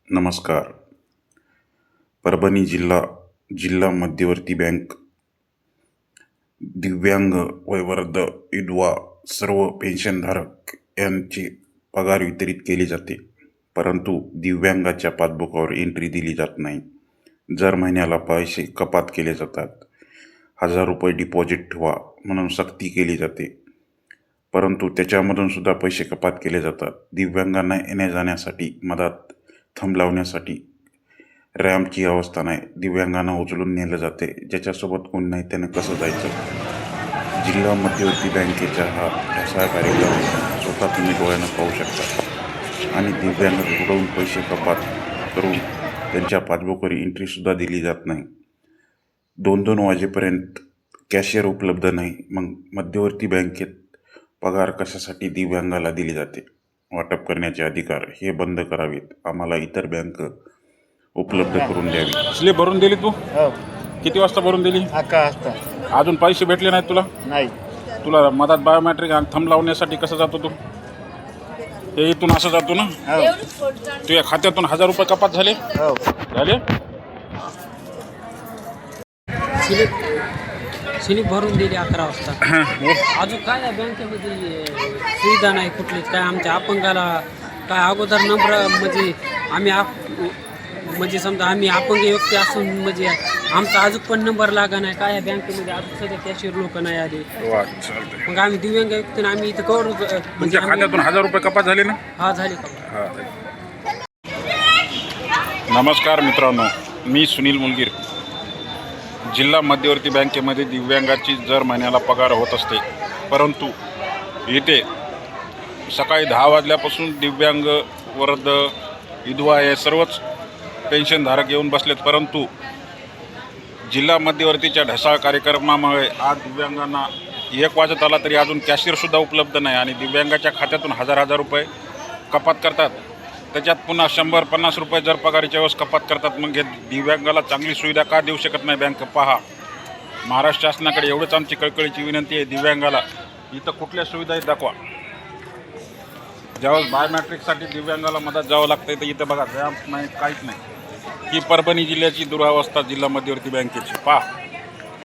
नमस्कार. परभणी जिल्हा मध्यवर्ती बँक दिव्यांग, वयोवृद्ध, विधवा सर्व पेन्शनधारक यांची पगार वितरित केली जाते. परंतु दिव्यांगाच्या पासबुकावर एंट्री दिली जात नाही. दर महिन्याला पैसे कपात केले जातात. 1000 रुपये डिपॉझिट ठेवा म्हणून सक्ती केली जाते. परंतु त्याच्यामधून सुद्धा पैसे कपात केले जातात. दिव्यांगांना येण्या जाण्यासाठी मधात थंब लावण्यासाठी रॅम्पची अवस्था नाही. दिव्यांगांना उचलून नेलं जाते. ज्याच्यासोबत कोण नाही त्यानं कसं जायचं. जिल्हा मध्यवर्ती बँकेचा हा असा कार्यक्रम स्वतः तुम्ही डोळ्यानं पाहू शकता. आणि दिव्यांगाकडून पैसे कपात करून त्यांच्या पासबुकवर एंट्रीसुद्धा दिली जात नाही. 2-2 वाजेपर्यंत कॅशियर उपलब्ध नाही. मग मध्यवर्ती बँकेत पगार कशासाठी दिव्यांगाला दिली जाते. वाटप करण्याचे अधिकार हे बंद करावेत. आम्हाला इतर बँक उपलब्ध करून द्यावी. स्लिप भरून दिली तू? हो, किती वाजता भरून दिली? 11 वाजता. अजून पैसे भेटले नाहीत तुला? नाही. तुला मधात बायोमेट्रिक आणि थंब लावण्यासाठी कसं जातो तू? हे इथून असं जातो ना? हो, तुझ्या खात्यातून 1000 रुपये कपात झाले? हो. झाले? स्लिप भरून दिली 11 वाजता. अजून काय आहे बँकेमध्ये सुविधा नाही कुठलीच. काय आमच्या अपंगाला काय अगोदर नंबर म्हणजे आम्ही म्हणजे समजा आम्ही अपंग व्यक्ती असून म्हणजे आमचा अजून पण नंबर लागा नाही. काय आहे बँकेमध्ये अजून सध्या कॅशियर लोक नाही आले. वा, चालतंय. मग आम्ही दिव्यांग व्यक्तीने आम्ही इथं कवर म्हणजे तुमच्या खात्यातून 1000 रुपये कपात झाले ना? हा झाले का? नमस्कार मित्रांनो, मी सुनील मुलगीर. जिल्हा मध्यवर्ती बँकेमध्ये दिव्यांगाची दर महिन्याला पगार होत असते. परंतु इथे सकाळी 10 वाजल्यापासून दिव्यांग, वृद्ध, विधवा हे सर्वच पेन्शनधारक येऊन बसलेत. परंतु जिल्हा मध्यवर्तीच्या ढसाळ कार्यक्रमामुळे आज दिव्यांगांना 1 वाजत आला तरी अजून कॅशियरसुद्धा उपलब्ध नाही. आणि दिव्यांगाच्या खात्यातून 1000 रुपये कपात करतात. त्याच्यात पुन्हा 100-50 रुपये जर पगारीच्या वेळेस कपात करतात. मग हे दिव्यांगाला चांगली सुविधा का देऊ शकत नाही बँक? पहा, महाराष्ट्र शासनाकडे एवढंच आमची कळकळीची विनंती आहे. दिव्यांगाला इथं कुठल्या सुविधा आहेत दाखवा. ज्यावेळेस बायोमॅट्रिकसाठी दिव्यांगाला मदत जावं लागतं तर इथं बघा रॅम्प नाही, काहीच नाही. ही परभणी जिल्ह्याची दुरावस्था जिल्हा मध्यवर्ती बँकेची. पहा.